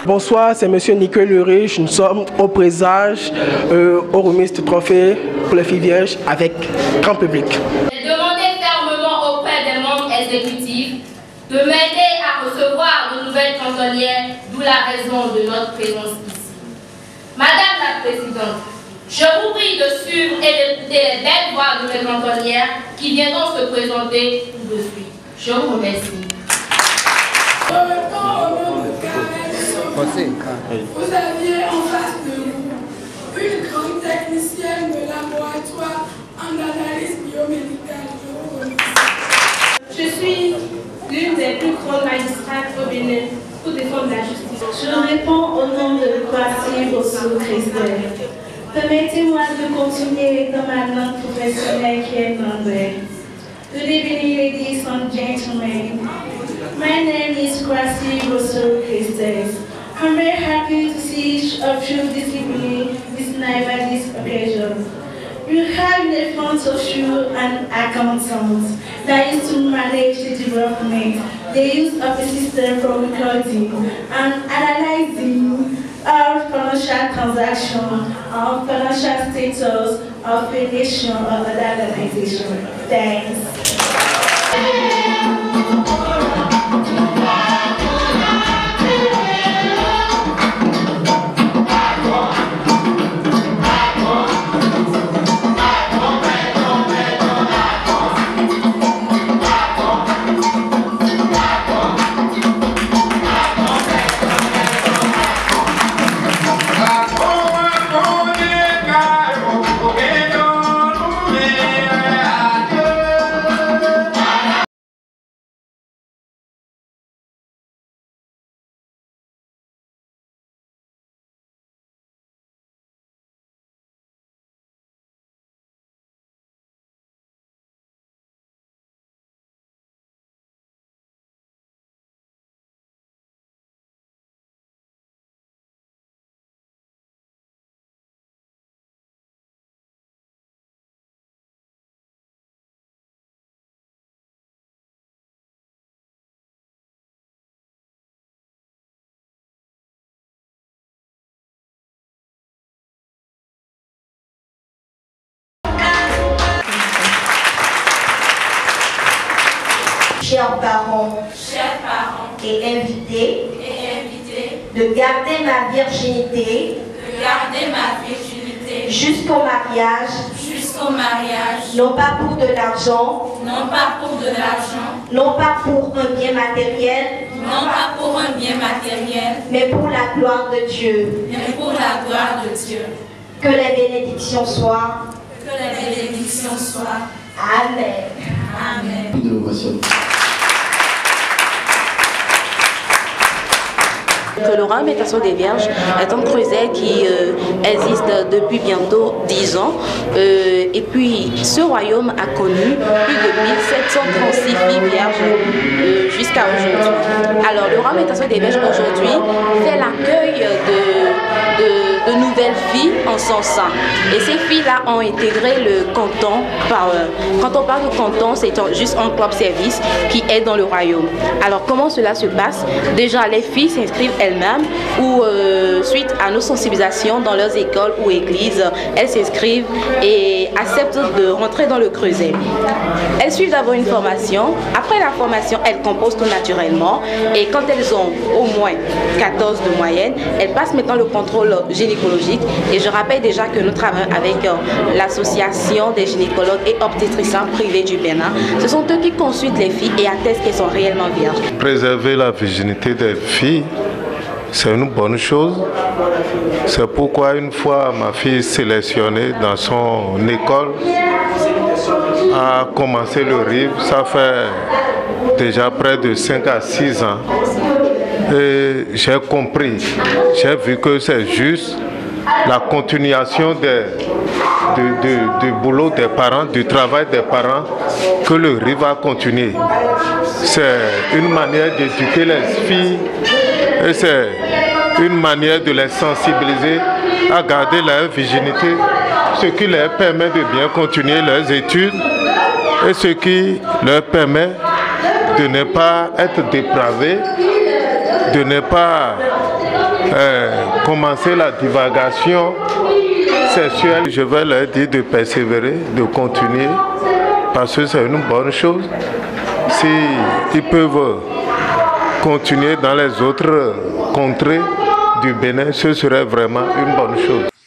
Bonsoir, c'est Monsieur Nicolas Leriche. Nous sommes au présage, au remise de trophée pour les filles vierges avec grand public. J'ai demandé fermement auprès des membres exécutifs de m'aider à recevoir de nouvelles cantonnières, d'où la raison de notre présence ici. Madame la Présidente, je vous prie de suivre et d'écouter les belles voix de mes cantonnières qui viendront se présenter tout de suite. Je vous remercie. Vous aviez en face de vous une grande technicienne de laboratoire en analyse biomédicale. Je suis l'une des plus grandes magistrates au Bénin pour défendre la justice. Je réponds au nom de Kwasi Bosso-Christelle. Permettez-moi de continuer dans ma langue professionnelle qui est l'anglais. Good evening, ladies and gentlemen. My name is Kwasi Bosso-Christelle. I'm very happy to see each of you this evening, this night by this occasion. You have in front of you an accountant that is to manage the development, the use of a system for recording and analyzing all financial transactions and financial status of a nation or other organization. Thanks. Chers parents et invités, de garder ma virginité, jusqu'au mariage, non pas pour de l'argent, non pas pour un bien matériel, mais pour la gloire de Dieu. Que les bénédictions soient. Amen. Amen. Le Royaume Métation des Vierges est un creuset qui existe depuis bientôt 10 ans. Et puis, ce royaume a connu plus de 1736 filles vierges jusqu'à aujourd'hui. Alors, le Royaume Métation des Vierges aujourd'hui fait l'accueil de nouvelles filles en son sein. Et ces filles-là ont intégré le canton. Quand on parle de canton, c'est juste un club service qui est dans le royaume. Alors, comment cela se passe? Déjà, les filles s'inscrivent elles-mêmes ou suite à nos sensibilisations dans leurs écoles ou églises, elles s'inscrivent et acceptent de rentrer dans le creuset. Elles suivent d'abord une formation. Après la formation, elles composent tout naturellement et quand elles ont au moins 14 de moyenne, elles passent maintenant le contrôle gynécologique. Et je rappelle déjà que nous travaillons avec l'association des gynécologues et obstétriciens privés du Bénin. Ce sont eux qui consultent les filles et attestent qu'elles sont réellement vierges. Préserver la virginité des filles, c'est une bonne chose. C'est pourquoi une fois ma fille sélectionnée dans son école a commencé le RIV, ça fait déjà près de 5 à 6 ans. Et j'ai compris, j'ai vu que c'est juste la continuation du boulot des parents, du travail des parents, que le RIV va continuer. C'est une manière d'éduquer les filles et c'est une manière de les sensibiliser à garder leur virginité, ce qui leur permet de bien continuer leurs études et ce qui leur permet de ne pas être dépravés, de ne pas commencer la divagation sexuelle, je vais leur dire de persévérer, de continuer, parce que c'est une bonne chose. S'ils peuvent continuer dans les autres contrées du Bénin, ce serait vraiment une bonne chose.